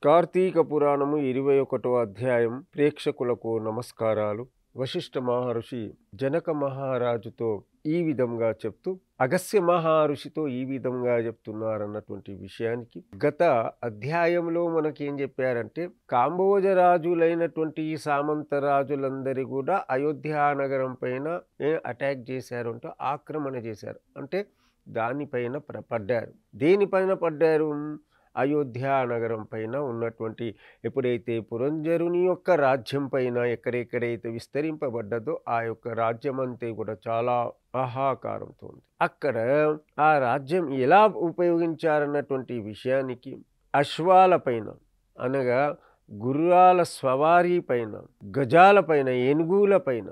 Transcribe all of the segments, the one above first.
కార్తీక పురాణము 21వ అధ్యాయం. ప్రేక్షకులకు నమస్కారాలు. వశిష్ఠ మహర్షి జనక మహారాజుతో ఈ విధంగా చెప్తూ అగస్త్య మహర్షితో ఈ విధంగా చెప్తున్నారన్నటువంటి విషయానికి గత అధ్యాయంలో మనకేం చెప్పారంటే, కాంబోజ రాజులైనటువంటి సామంత రాజులందరి కూడా అయోధ్య నగరం పైన అటాక్ చేశారు, అంటే ఆక్రమణ చేశారు, అంటే దానిపైన పడ్డారు. దేనిపైన పడ్డారు? అయోధ్య నగరం పైన ఉన్నటువంటి ఎప్పుడైతే పురంజరుని యొక్క రాజ్యం పైన ఎక్కడెక్కడైతే విస్తరింపబడ్డదో ఆ యొక్క రాజ్యం అంతే కూడా చాలా ఆహాకారంతో ఉంది. అక్కడ ఆ రాజ్యం ఎలా ఉపయోగించారన్నటువంటి విషయానికి అశ్వాల పైన, అనగా గుర్రాల స్వవారీ పైన, గజాల పైన, ఏనుగుల పైన,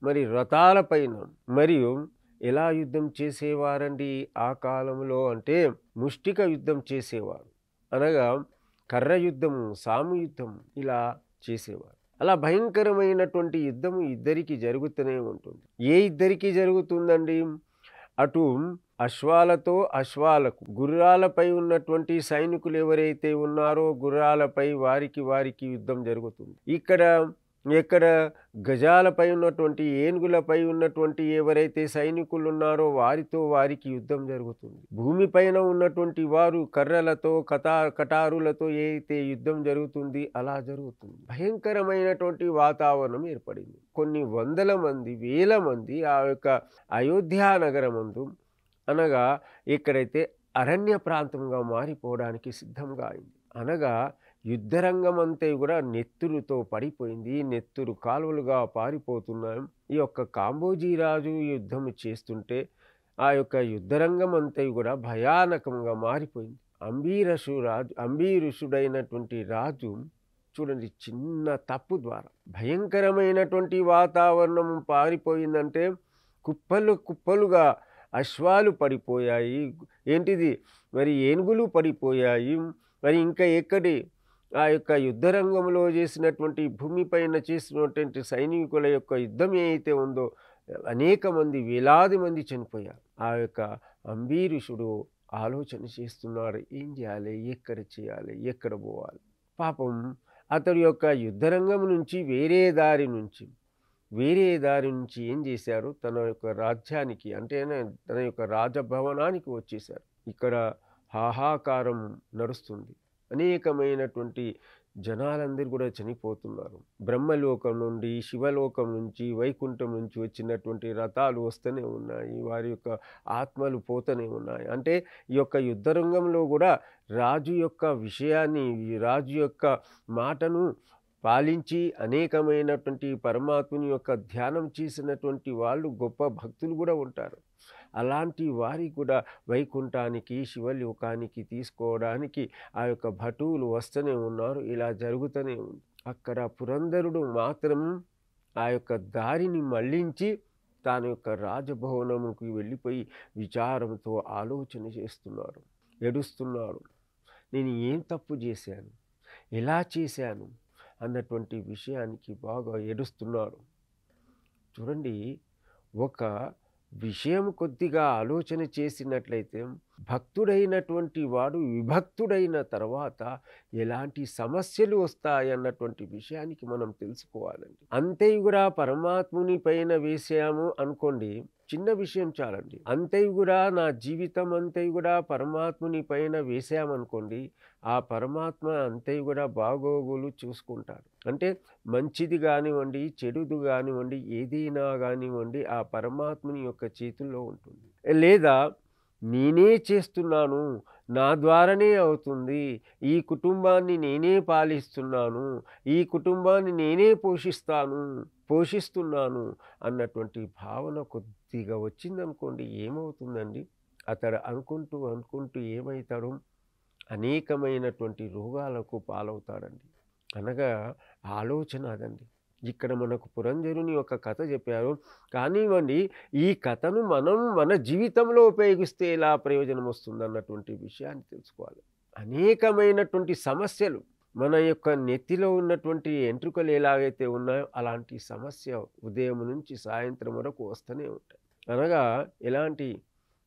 మరి రథాల పైన, మరియు ఎలా యుద్ధం చేసేవారండి ఆ కాలంలో అంటే ముష్టిక యుద్ధం చేసేవారు, అనగా కర్ర యుద్ధము, సాము యుద్ధం ఇలా చేసేవారు. అలా భయంకరమైనటువంటి యుద్ధము ఇద్దరికి జరుగుతూనే ఉంటుంది. ఏ ఇద్దరికి జరుగుతుందండి? అటు అశ్వాలతో అశ్వాలకు, గుర్రాలపై ఉన్నటువంటి సైనికులు ఎవరైతే ఉన్నారో గుర్రాలపై వారికి యుద్ధం జరుగుతుంది. ఎక్కడ గజాలపై ఉన్నటువంటి, ఏనుగులపై ఉన్నటువంటి ఎవరైతే సైనికులు ఉన్నారో వారికి యుద్ధం జరుగుతుంది. భూమిపైన ఉన్నటువంటి వారు కర్రలతో కటారులతో అయితే యుద్ధం జరుగుతుంది, అలా జరుగుతుంది. భయంకరమైనటువంటి వాతావరణం ఏర్పడింది. కొన్ని వందల మంది, వేల మంది ఆ యొక్క అయోధ్య నగరమందు, అనగా ఎక్కడైతే అరణ్య ప్రాంతంగా మారిపోవడానికి సిద్ధంగా అయింది. అనగా యుద్ధరంగం అంతా కూడా నెత్తురుతో పడిపోయింది, నెత్తురు కాలువలుగా పారిపోతున్నాయి. ఈ యొక్క కాంబోజీ రాజు యుద్ధం చేస్తుంటే ఆ యొక్క యుద్ధరంగం అంతా కూడా భయానకంగా మారిపోయింది. అంబీరుషుడైనటువంటి రాజు చూడండి, చిన్న తప్పు ద్వారా భయంకరమైనటువంటి వాతావరణం పారిపోయిందంటే కుప్పలుగా అశ్వాలు పడిపోయాయి, ఏంటిది మరి ఏనుగులు పడిపోయాయి. మరి ఇంకా ఎక్కడి ఆ యొక్క యుద్ధరంగంలో చేసినటువంటి, భూమిపైన చేసినటువంటి సైనికుల యొక్క యుద్ధం ఏదైతే ఉందో అనేక మంది, వేలాది మంది చనిపోయారు. ఆ యొక్క అంబీరుషుడు ఆలోచన చేస్తున్నాడు, ఏం చేయాలి, ఎక్కడ చేయాలి, ఎక్కడ పోవాలి. పాపం అతడి యొక్క యుద్ధరంగం నుంచి వేరే దారి నుంచి ఏం చేశారు, తన యొక్క రాజ్యానికి, అంటే తన యొక్క రాజభవనానికి వచ్చేశారు. ఇక్కడ హాహాకారం నడుస్తుంది, అనేకమైనటువంటి జనాలందరూ కూడా చనిపోతున్నారు. బ్రహ్మలోకం నుండి, శివలోకం నుంచి, వైకుంఠం నుంచి వచ్చినటువంటి రథాలు వస్తూనే ఉన్నాయి, వారి యొక్క ఆత్మలు పోతూనే ఉన్నాయి. అంటే ఈ యొక్క యుద్ధరంగంలో కూడా రాజు యొక్క విషయాన్ని, రాజు యొక్క మాటను పాలించి అనేకమైనటువంటి పరమాత్ముని యొక్క ధ్యానం చేసినటువంటి వాళ్ళు, గొప్ప భక్తులు కూడా ఉంటారు. అలాంటి వారికి కూడా వైకుంఠానికి, శివలోకానికి తీసుకోవడానికి ఆ యొక్క భటువులు వస్తూనే ఉన్నారు. ఇలా జరుగుతూనే ఉంది. అక్కడ పురంధరుడు మాత్రం ఆ యొక్క దారిని మళ్లించి తన యొక్క రాజభవనముకి వెళ్ళిపోయి విచారంతో ఆలోచన చేస్తున్నాడు, ఏడుస్తున్నాడు. నేను ఏం తప్పు చేశాను, ఎలా చేశాను అన్నటువంటి విషయానికి బాగా ఏడుస్తున్నాడు. చూడండి, ఒక విషయం కొద్దిగా ఆలోచన చేసినట్లయితే భక్తుడైనటువంటి వాడు విభక్తుడైన తర్వాత ఎలాంటి సమస్యలు వస్తాయన్నటువంటి విషయానికి మనం తెలుసుకోవాలండి. అంతే కూడా పరమాత్ముని పైన వేసాము అనుకోండి, చిన్న విషయం చాలండి. అంతే కూడా నా జీవితం అంతే కూడా పరమాత్ముని పైన వేసామనుకోండి, ఆ పరమాత్మ అంతే కూడా బాగోగులు చూసుకుంటారు. అంటే మంచిది కానివ్వండి, చెడుది కానివ్వండి, ఏదైనా కానివ్వండి ఆ పరమాత్ముని యొక్క చేతుల్లో ఉంటుంది. లేదా నేనే చేస్తున్నాను, నా ద్వారానే అవుతుంది, ఈ కుటుంబాన్ని నేనే పాలిస్తున్నాను, ఈ కుటుంబాన్ని నేనే పోషిస్తున్నాను అన్నటువంటి భావన కొద్దిగా వచ్చిందనుకోండి, ఏమవుతుందండి, అతడు అనుకుంటూ ఏమవుతాడు, అనేకమైనటువంటి రోగాలకు పాలవుతాడండి. అనగా ఆలోచన అదండి. ఇక్కడ మనకు పురంజరుని యొక్క కథ చెప్పారు, కానివ్వండి ఈ కథను మనం మన జీవితంలో ఉపయోగిస్తే ఎలా ప్రయోజనం వస్తుంది అన్నటువంటి విషయాన్ని తెలుసుకోవాలి. అనేకమైనటువంటి సమస్యలు మన యొక్క నెత్తిలో ఉన్నటువంటి ఎంట్రుకలు ఎలాగైతే ఉన్నాయో అలాంటి సమస్య ఉదయం నుంచి సాయంత్రం వరకు వస్తూనే ఉంటాయి. అనగా ఎలాంటి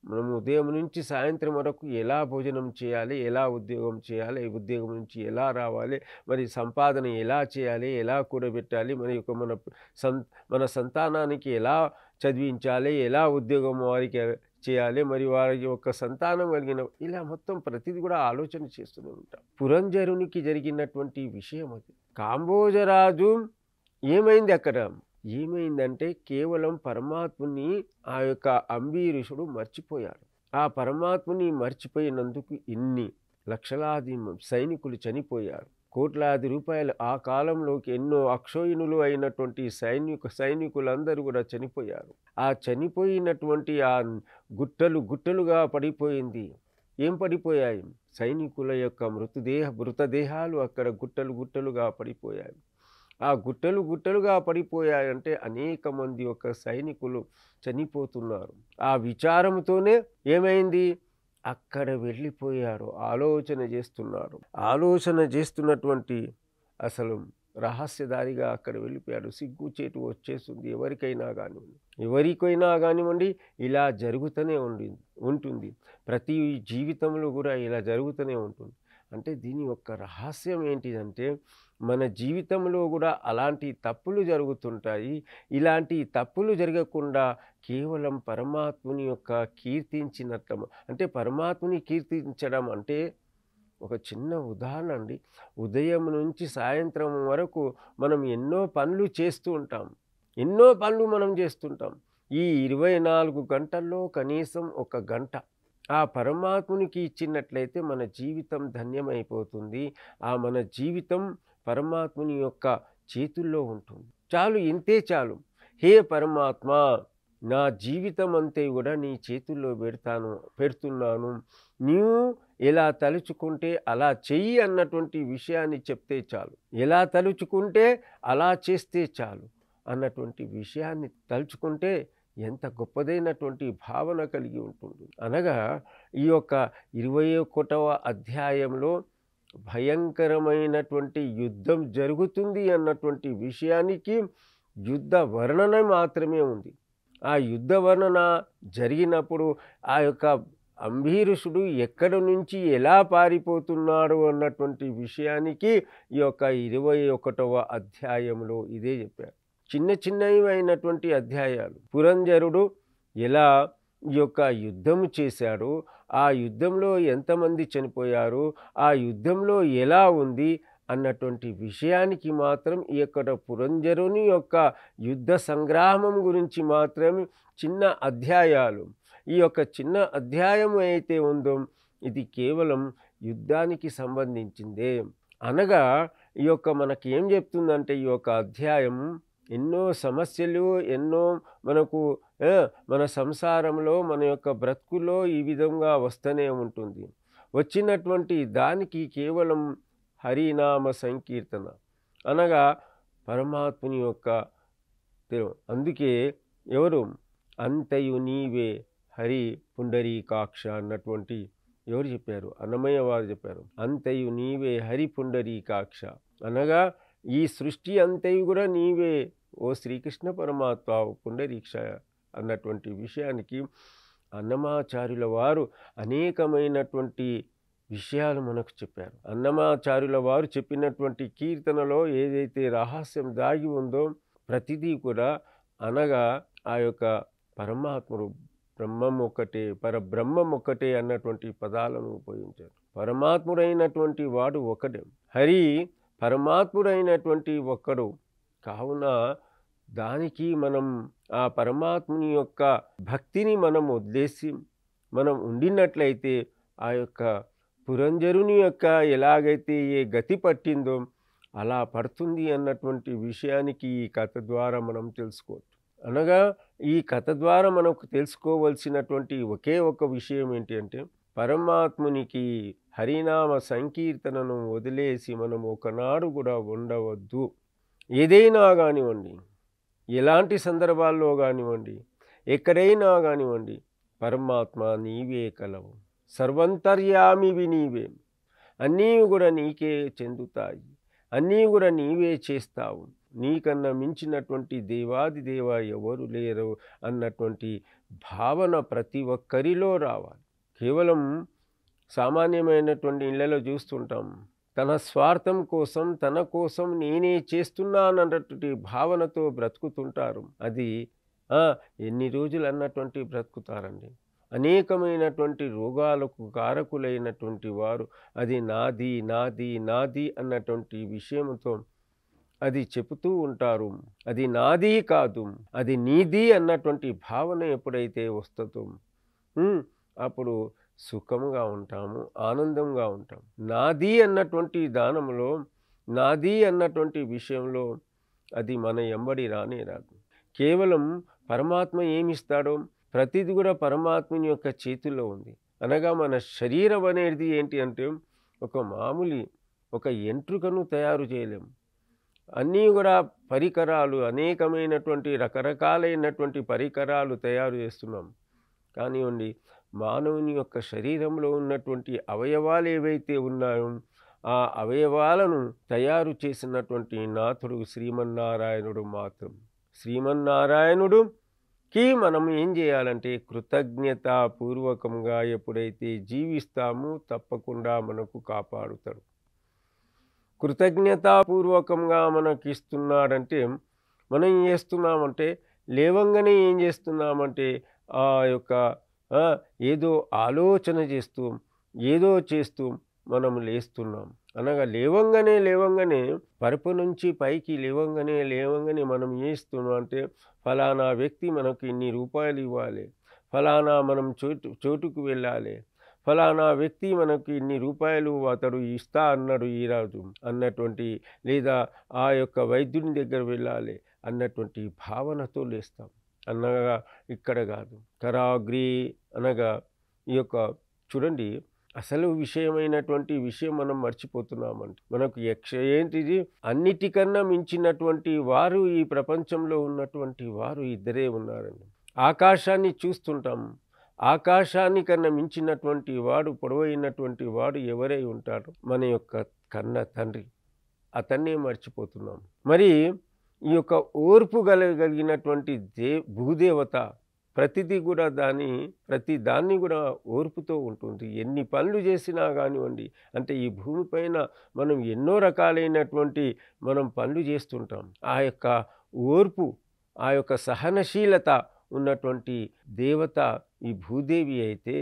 మనం ఉదయం నుంచి సాయంత్రం వరకు ఎలా భోజనం చేయాలి, ఎలా ఉద్యోగం చేయాలి, ఈ ఉద్యోగం నుంచి ఎలా రావాలి, మరి సంపాదన ఎలా చేయాలి, ఎలా కూడబెట్టాలి, మరి యొక్క సం మన సంతానానికి ఎలా చదివించాలి, ఎలా ఉద్యోగం వారికి చేయాలి, మరి వారి యొక్క సంతానం కలిగిన ఇలా మొత్తం ప్రతిదీ కూడా ఆలోచన చేస్తూనే ఉంటాం. పురంజరునికి జరిగినటువంటి విషయం అది. కాంబోజరాజు ఏమైంది అక్కడ? ఏమైందంటే కేవలం పరమాత్ముని ఆ యొక్క అంబరీషుడు మర్చిపోయాడు. ఆ పరమాత్ముని మర్చిపోయినందుకు ఇన్ని లక్షలాది సైనికులు చనిపోయారు. కోట్లాది రూపాయలు ఆ కాలంలోకి ఎన్నో అక్షోహిణులు అయినటువంటి సైనికులందరూ కూడా చనిపోయారు. ఆ చనిపోయినటువంటి ఆ గుట్టలు గుట్టలుగా పడిపోయింది. ఏం పడిపోయాయి? సైనికుల యొక్క మృతదేహాలు అక్కడ గుట్టలు గుట్టలుగా పడిపోయాయి. ఆ గుట్టలు గుట్టలుగా పడిపోయాయంటే అనేక మంది యొక్క సైనికులు చనిపోతున్నారు. ఆ విచారంతోనే ఏమైంది? అక్కడ వెళ్ళిపోయారు. ఆలోచన చేస్తున్నారు. ఆలోచన చేస్తున్నటువంటి అసలు రహస్యదారిగా అక్కడ వెళ్ళిపోయాడు. సిగ్గుచేటు వచ్చేస్తుంది ఎవరికైనా కానివ్వండి ఇలా జరుగుతూనే ఉంటుంది. ప్రతి జీవితంలో కూడా ఇలా జరుగుతూనే ఉంటుంది. అంటే దీని యొక్క రహస్యం ఏంటిదంటే మన జీవితంలో కూడా అలాంటి తప్పులు జరుగుతుంటాయి. ఇలాంటి తప్పులు జరగకుండా కేవలం పరమాత్ముని యొక్క కీర్తించినట్టు, అంటే పరమాత్ముని కీర్తించడం అంటే ఒక చిన్న ఉదాహరణ అండి. ఉదయం నుంచి సాయంత్రం వరకు మనం ఎన్నో పనులు చేస్తూ ఉంటాం. మనం చేస్తుంటాం. ఈ 24 గంటల్లో కనీసం ఒక గంట ఆ పరమాత్మునికి ఇచ్చినట్లయితే మన జీవితం ధన్యమైపోతుంది. మన జీవితం పరమాత్ముని యొక్క చేతుల్లో ఉంటుంది. చాలు, ఇంతే చాలు. హే పరమాత్మ, నా జీవితం అంతే కూడా నీ చేతుల్లో పెడుతున్నాను. నీవు ఎలా తలుచుకుంటే అలా చెయ్యి అన్నటువంటి విషయాన్ని చెప్తే చాలు. ఎలా తలుచుకుంటే అలా చేస్తే చాలు అన్నటువంటి విషయాన్ని తలుచుకుంటే ఎంత గొప్పదైనటువంటి భావన కలిగి ఉంటుంది. అనగా ఈ యొక్క 21వ అధ్యాయంలో భయంకరమైనటువంటి యుద్ధం జరుగుతుంది అన్నటువంటి విషయానికి యుద్ధ వర్ణన మాత్రమే ఉంది. ఆ యుద్ధ వర్ణన జరిగినప్పుడు ఆ యొక్క అంబరీషుడు ఎక్కడి నుంచి ఎలా పారిపోతున్నాడు అన్నటువంటి విషయానికి ఈ యొక్క 21వ అధ్యాయంలో ఇదే చెప్పారు. చిన్నవి అయినటువంటి అధ్యాయాలు. పురంజరుడు ఎలా ఈ యొక్క యుద్ధం చేశాడు, ఆ యుద్ధంలో ఎంతమంది చనిపోయారు, ఆ యుద్ధంలో ఎలా ఉంది అన్నటువంటి విషయానికి మాత్రం ఈ యొక్క పురంజరుని యొక్క యుద్ధ సంగ్రామం గురించి మాత్రం చిన్న అధ్యాయాలు. ఈ యొక్క చిన్న అధ్యాయం అయితే ఉందో ఇది కేవలం యుద్ధానికి సంబంధించిందే. అనగా ఈ యొక్క మనకి ఏం చెప్తుందంటే ఈ యొక్క అధ్యాయం ఎన్నో సమస్యలు, ఎన్నో మనకు మన సంసారంలో, మన యొక్క బ్రతుకులో ఈ విధంగా వస్తూనే ఉంటుంది. వచ్చినటువంటి దానికి కేవలం హరినామ సంకీర్తన అనగా పరమాత్ముని యొక్క అందుకే ఎవరు అంతయు నీవే హరి పుండరీకాక్ష అన్నటువంటి ఎవరు చెప్పారు? అన్నమయ్య వారు చెప్పారు. అంతయు నీవే హరి పుండరీకాక్ష అనగా ఈ సృష్టి అంతయు కూడా నీవే ఓ శ్రీకృష్ణ పరమాత్మ పుండరీక్ష అన్నటువంటి విషయానికి అన్నమాచార్యుల వారు అనేకమైనటువంటి విషయాలు మనకు చెప్పారు. అన్నమాచార్యుల వారు చెప్పినటువంటి కీర్తనలో ఏదైతే రహస్యం దాగి ఉందో ప్రతిదీ కూడా అనగా ఆ యొక్క పరమాత్ముడు బ్రహ్మం ఒక్కటే, పరబ్రహ్మం ఒక్కటే అన్నటువంటి పదాలను ఉపయోగించారు. పరమాత్ముడైనటువంటి వాడు ఒకడే, హరి పరమాత్ముడైనటువంటి ఒక్కడు. కావున దానికి మనం ఆ పరమాత్ముని యొక్క భక్తిని మనం వదిలేసి మనం ఉండినట్లయితే ఆ యొక్క పురంజరుని యొక్క ఎలాగైతే ఏ గతి పట్టిందో అలా పడుతుంది అన్నటువంటి విషయానికి ఈ కథ ద్వారా మనం తెలుసుకోవచ్చు. అనగా ఈ కథ ద్వారా మనకు తెలుసుకోవలసినటువంటి ఒకే ఒక విషయం ఏంటి అంటే పరమాత్మునికి హరినామ సంకీర్తనను వదిలేసి మనం ఒకనాడు కూడా ఉండవద్దు. ఏదైనా కానివ్వండి, ఎలాంటి సందర్భాల్లో కానివ్వండి, ఎక్కడైనా కానివ్వండి, పరమాత్మ నీవే కలవు, సర్వంతర్యామివి నీవే, అన్నీ కూడా నీకే చెందుతాయి, అన్నీ కూడా నీవే చేస్తావు. నీకన్నా మించినటువంటి దేవాది దేవ ఎవరు లేరు అన్నటువంటి భావన ప్రతి ఒక్కరిలో రావాలి. కేవలం సామాన్యమైనటువంటి ఇళ్లలో చూస్తుంటాం, తన స్వార్థం కోసం, తన కోసం నేనే చేస్తున్నానన్నటువంటి భావనతో బ్రతుకుతుంటారు. అది ఎన్ని రోజులు అన్నటువంటి బ్రతుకుతారండి. అనేకమైనటువంటి రోగాలకు కారకులైనటువంటి వారు అది నాది నాది నాది అన్నటువంటి విషయంతో అది చెబుతూ ఉంటారు. అది నాది కాదు, అది నీది అన్నటువంటి భావన ఎప్పుడైతే వస్తుందో అప్పుడు సుఖంగా ఉంటాము, ఆనందంగా ఉంటాం. నాది అన్నటువంటి దానంలో, నాది అన్నటువంటి విషయంలో అది మన ఎంబడి రానే రాదు. కేవలం పరమాత్మ ఏమిస్తాడో ప్రతిది కూడా పరమాత్మని యొక్క చేతుల్లో ఉంది. అనగా మన శరీరం అనేది ఏంటి అంటే ఒక ఎంట్రుకను తయారు చేయలేము. అన్నీ కూడా పరికరాలు, అనేకమైనటువంటి రకరకాలైనటువంటి పరికరాలు తయారు చేస్తున్నాం. కానివ్వండి, మానవుని యొక్క శరీరంలో ఉన్నటువంటి అవయవాలు ఏవైతే ఉన్నాయో ఆ అవయవాలను తయారు చేసినటువంటి నాథుడు శ్రీమన్నారాయణుడు మాత్రం. శ్రీమన్నారాయణుడుకి మనం ఏం చేయాలంటే కృతజ్ఞతాపూర్వకంగా ఎప్పుడైతే జీవిస్తామో తప్పకుండా మనకు కాపాడుతాడు. కృతజ్ఞతాపూర్వకంగా మనకిస్తున్నాడంటే మనం ఏం చేస్తున్నామంటే లేవంగానే ఏం చేస్తున్నామంటే ఆ యొక్క ఏదో ఆలోచన చేస్తూ ఏదో చేస్తూ మనం లేస్తున్నాం. అనగా లేవంగానే పరుపు నుంచి పైకి లేవంగానే మనం ఏం ఇస్తున్నాం అంటే ఫలానా వ్యక్తి మనకు ఇన్ని రూపాయలు ఇవ్వాలి, ఫలానా మనం చోటుకు వెళ్ళాలి, ఫలానా వ్యక్తి మనకి ఇన్ని రూపాయలు అతడు ఇస్తా అన్నాడు ఈరోజు అన్నటువంటి, లేదా ఆ యొక్క వైద్యుని దగ్గర వెళ్ళాలి అన్నటువంటి భావనతో లేస్తాం. అనగా ఇక్కడ కాదు, కరాగ్రి అనగా ఈ యొక్క చూడండి అసలు విషయమైనటువంటి విషయం మనం మర్చిపోతున్నామండి. మనకు ఏంటిది, అన్నిటికన్నా మించినటువంటి వారు ఈ ప్రపంచంలో ఉన్నటువంటి వారు ఇద్దరే ఉన్నారండి. ఆకాశాన్ని చూస్తుంటాం, ఆకాశానికన్నా మించినటువంటి వాడు, పొడవైనటువంటి వాడు ఎవరై ఉంటాడు? మన యొక్క కన్న తండ్రి. అతన్నే మర్చిపోతున్నాం. మరి ఈ యొక్క ఓర్పు కలిగినటువంటి భూదేవత ప్రతి దాన్ని కూడా ఓర్పుతో ఉంటుంది. ఎన్ని పనులు చేసినా కానివ్వండి, అంటే ఈ భూమిపైన మనం ఎన్నో రకాలైనటువంటి మనం పనులు చేస్తుంటాం. ఆ యొక్క ఓర్పు, ఆ యొక్క సహనశీలత ఉన్నటువంటి దేవత ఈ భూదేవి అయితే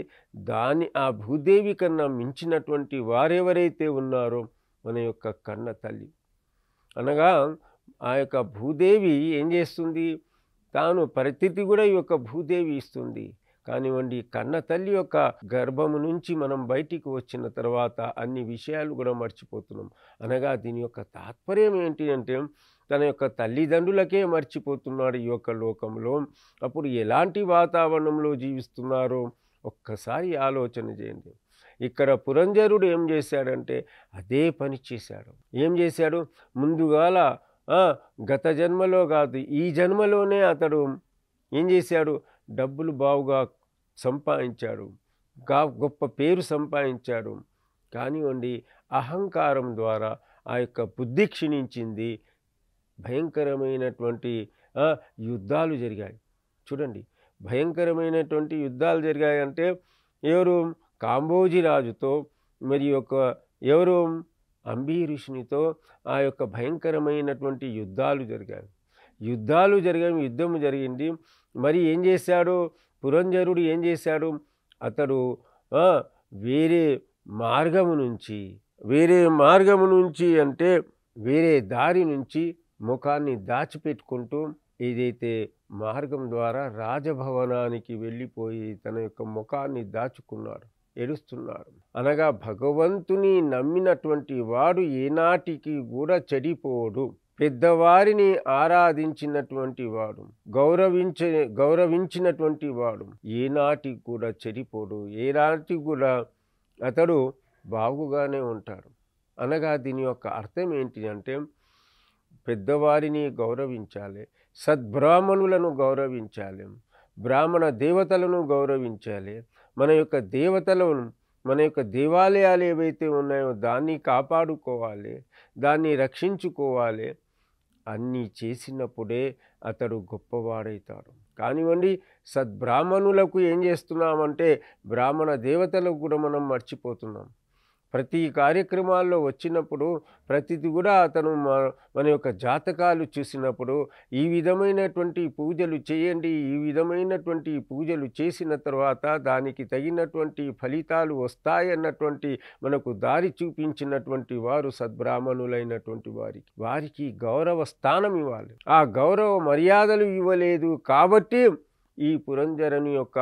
ఆ భూదేవి కన్నా మించినటువంటి వారెవరైతే ఉన్నారో మన యొక్క కన్న తల్లి. అనగా ఆ యొక్క భూదేవి ఏం చేస్తుంది, తాను ప్రతిది కూడా ఈ యొక్క భూదేవి ఇస్తుంది. కానివ్వండి, కన్న తల్లి యొక్క గర్భము నుంచి మనం బయటికి వచ్చిన తర్వాత అన్ని విషయాలు కూడా మర్చిపోతున్నాం. అనగా దీని యొక్క తాత్పర్యం ఏంటి అంటే తన యొక్క తల్లిదండ్రులకే మర్చిపోతున్నాడు ఈ యొక్క లోకంలో. అప్పుడు ఎలాంటి వాతావరణంలో జీవిస్తున్నారో ఒక్కసారి ఆలోచన చేయండి. ఇక్కడ పురంజరుడు ఏం చేశాడంటే అదే పని చేశాడు. ఏం చేశాడు, ముందుగాల గత జన్మలో కాదు ఈ జన్మలోనే అతడు ఏం చేశాడు, డబ్బులు బావుగా సంపాదించాడు, గొప్ప పేరు సంపాదించాడు. కానివ్వండి, అహంకారం ద్వారా ఆ యొక్క బుద్ధి క్షీణించింది. భయంకరమైనటువంటి యుద్ధాలు జరిగాయి. చూడండి, భయంకరమైనటువంటి యుద్ధాలు జరిగాయి అంటే ఎవరు, కాంబోజీ రాజుతో మరి ఎవరు అంబీ ఋషినితో ఆ యొక్క భయంకరమైనటువంటి యుద్ధం జరిగింది. మరి ఏం చేశాడు పురంజరుడు, ఏం చేశాడు, అతడు వేరే మార్గము నుంచి అంటే వేరే దారి నుంచి ముఖాన్ని దాచిపెట్టుకుంటూ ఏదైతే మార్గం ద్వారా రాజభవనానికి వెళ్ళిపోయి తన యొక్క ముఖాన్ని దాచుకున్నాడు, ఏడుస్తున్నాడు. అనగా భగవంతుని నమ్మినటువంటి వాడు ఏనాటికి కూడా చెడిపోడు. పెద్దవారిని ఆరాధించినటువంటి వాడు, గౌరవించినటువంటి వాడు ఏనాటికి కూడా చెడిపోడు, ఏనాటికి కూడా అతడు బాగుగానే ఉంటాడు. అనగా దీని యొక్క అర్థం ఏంటి అంటే పెద్దవారిని గౌరవించాలి, సద్బ్రాహ్మణులను గౌరవించాలి, బ్రాహ్మణ దేవతలను గౌరవించాలి, మన యొక్క దేవతలను, మన యొక్క దేవాలయాలు ఏవైతే ఉన్నాయో దాన్ని కాపాడుకోవాలి, దాన్ని రక్షించుకోవాలి. అన్నీ చేసినప్పుడే అతడు గొప్పవాడైతాడు. కానివ్వండి, సద్బ్రాహ్మణులకు ఏం చేస్తున్నామంటే బ్రాహ్మణ దేవతలకు కూడా మనం మర్చిపోతున్నాం. ప్రతి కార్యక్రమాల్లో వచ్చినప్పుడు ప్రతిది కూడా అతను మన యొక్క జాతకాలు చూసినప్పుడు ఈ విధమైనటువంటి పూజలు చేయండి, ఈ విధమైనటువంటి పూజలు చేసిన తర్వాత దానికి తగినటువంటి ఫలితాలు వస్తాయన్నటువంటి మనకు దారి చూపించినటువంటి వారు సద్బ్రాహ్మణులైనటువంటి వారికి గౌరవ స్థానం ఇవ్వాలి. ఆ గౌరవ మర్యాదలు ఇవ్వలేదు కాబట్టి ఈ పురంజరుని యొక్క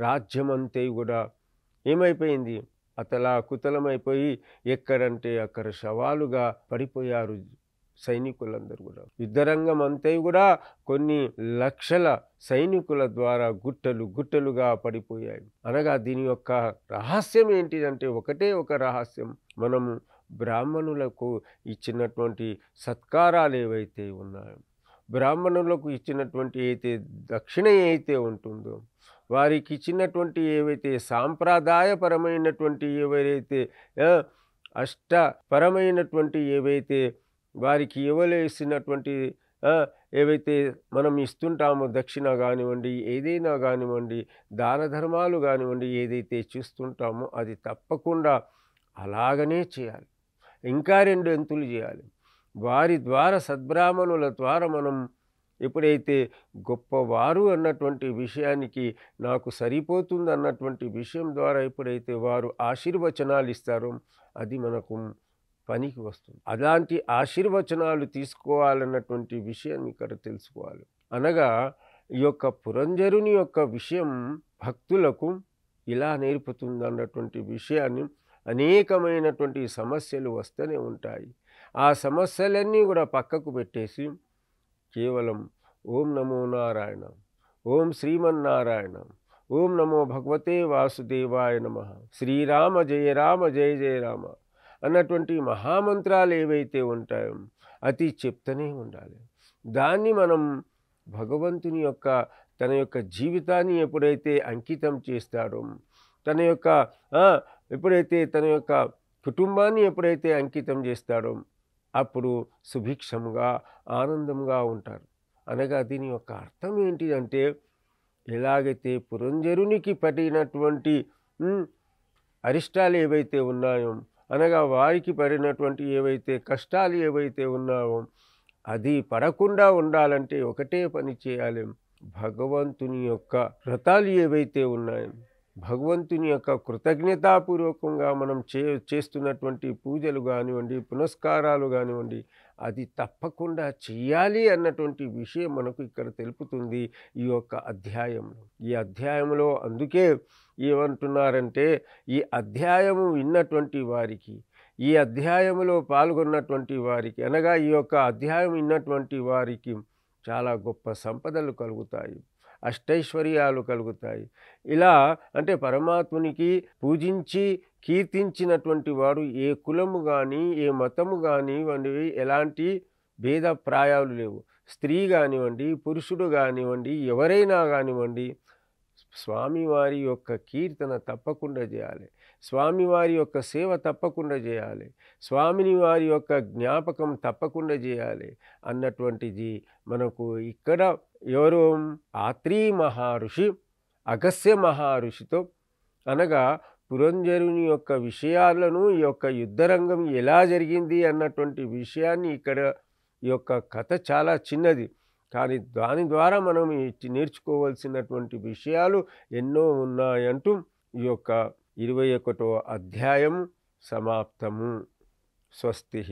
రాజ్యమంతే కూడా ఏమైపోయింది, అతలాకుతలమైపోయి ఎక్కడంటే అక్కడ శవాలుగా పడిపోయారు సైనికులందరూ కూడా. యుద్ధరంగం అంతే కూడా కొన్ని లక్షల సైనికుల ద్వారా గుట్టలు గుట్టలుగా పడిపోయాయి. అనగా దీని యొక్క రహస్యం ఏంటిదంటే ఒకటే ఒక రహస్యం, మనము బ్రాహ్మణులకు ఇచ్చినటువంటి సత్కారాలు ఏవైతే ఉన్నాయో, బ్రాహ్మణులకు ఇచ్చినటువంటి అయితే దక్షిణ అయితే ఉంటుందో, వారికి ఇచ్చినటువంటి ఏవైతే సాంప్రదాయపరమైనటువంటి ఏవైతే అష్టపరమైనటువంటి ఏవైతే వారికి ఇవ్వలేసినటువంటి ఏవైతే మనం ఇస్తుంటామో దక్షిణ కానివ్వండి, ఏదైనా కానివ్వండి, దాన ధర్మాలు కానివ్వండి, ఏదైతే చూస్తుంటామో అది తప్పకుండా అలాగనే చేయాలి. ఇంకా 2 ఎంతులు చేయాలి. వారి ద్వారా సద్బ్రాహ్మణుల ద్వారా మనం ఎప్పుడైతే గొప్పవారు అన్నటువంటి విషయానికి నాకు సరిపోతుంది అన్నటువంటి విషయం ద్వారా ఎప్పుడైతే వారు ఆశీర్వచనాలు ఇస్తారో అది మనకు పనికి వస్తుంది. అలాంటి ఆశీర్వచనాలు తీసుకోవాలన్నటువంటి విషయాన్ని ఇక్కడ తెలుసుకోవాలి. అనగా ఈ యొక్క పురంజరుని యొక్క విషయం భక్తులకు ఇలా నేర్పుతుంది అన్నటువంటి విషయాన్ని, అనేకమైనటువంటి సమస్యలు వస్తూనే ఉంటాయి. ఆ సమస్యలన్నీ కూడా పక్కకు పెట్టేసి కేవలం ఓం నమో నారాయణ, ఓం శ్రీమన్నారాయణ, ఓం నమో భగవతే వాసుదేవాయ నమః, శ్రీరామ జయ రామ జయ జయ రామ అన్నటువంటి మహామంత్రాలు ఏవైతే ఉంటాయో అది చెప్తూనే ఉండాలి. దాన్ని మనం భగవంతుని యొక్క తన యొక్క జీవితాన్ని ఎప్పుడైతే అంకితం చేస్తాడో, తన యొక్క ఎప్పుడైతే తన యొక్క కుటుంబాన్ని ఎప్పుడైతే అంకితం చేస్తాడో అప్పుడు సుభిక్షంగా ఆనందంగా ఉంటారు. అనగా దీని యొక్క అర్థం ఏంటిదంటే, ఎలాగైతే పురంజరునికి పడినటువంటి అరిష్టాలు ఏవైతే ఉన్నాయో, అనగా వారికి పడినటువంటి ఏవైతే కష్టాలు ఏవైతే ఉన్నాయో అది పడకుండా ఉండాలంటే ఒకటే పని చేయాలి. భగవంతుని యొక్క వ్రతాలు ఏవైతే ఉన్నాయో, భగవంతుని యొక్క కృతజ్ఞతాపూర్వకంగా మనం చేస్తున్నటువంటి పూజలు కానివ్వండి, పునస్కారాలు కానివ్వండి, అది తప్పకుండా చెయ్యాలి అన్నటువంటి విషయం మనకు ఇక్కడ తెలుపుతుంది ఈ యొక్క అధ్యాయంలో. ఈ అధ్యాయంలో అందుకే ఏమంటున్నారంటే, ఈ అధ్యాయము విన్నటువంటి వారికి, ఈ అధ్యాయములో పాల్గొన్నటువంటి వారికి, అనగా ఈ యొక్క అధ్యాయం విన్నటువంటి వారికి చాలా గొప్ప సంపదలు కలుగుతాయి, అష్టైశ్వర్యాలు కలుగుతాయి. ఇలా అంటే పరమాత్మునికి పూజించి కీర్తించినటువంటి వాడు ఏ కులము కానీ, ఏ మతము కానివ్వండి, ఎలాంటి భేదప్రాయాలు లేవు. స్త్రీ కానివ్వండి, పురుషుడు కానివ్వండి, ఎవరైనా కానివ్వండి, స్వామివారి యొక్క కీర్తన తప్పకుండా చేయాలి, స్వామివారి యొక్క సేవ తప్పకుండా చేయాలి, స్వామిని వారి యొక్క జ్ఞాపకం తప్పకుండా చేయాలి అన్నటువంటిది మనకు ఇక్కడ ఎవరు, ఆత్రి మహర్షి అగస్త్య మహర్షితో, అనగా పురంజరుని యొక్క విషయాలను, ఈ యొక్క యుద్ధరంగం ఎలా జరిగింది అన్నటువంటి విషయాన్ని ఇక్కడ ఈ యొక్క కథ చాలా చిన్నది, కానీ దాని ద్వారా మనం నేర్చుకోవాల్సినటువంటి విషయాలు ఎన్నో ఉన్నాయంటూ ఈ యొక్క 21వ అధ్యాయం సమాప్తము. స్వస్తి.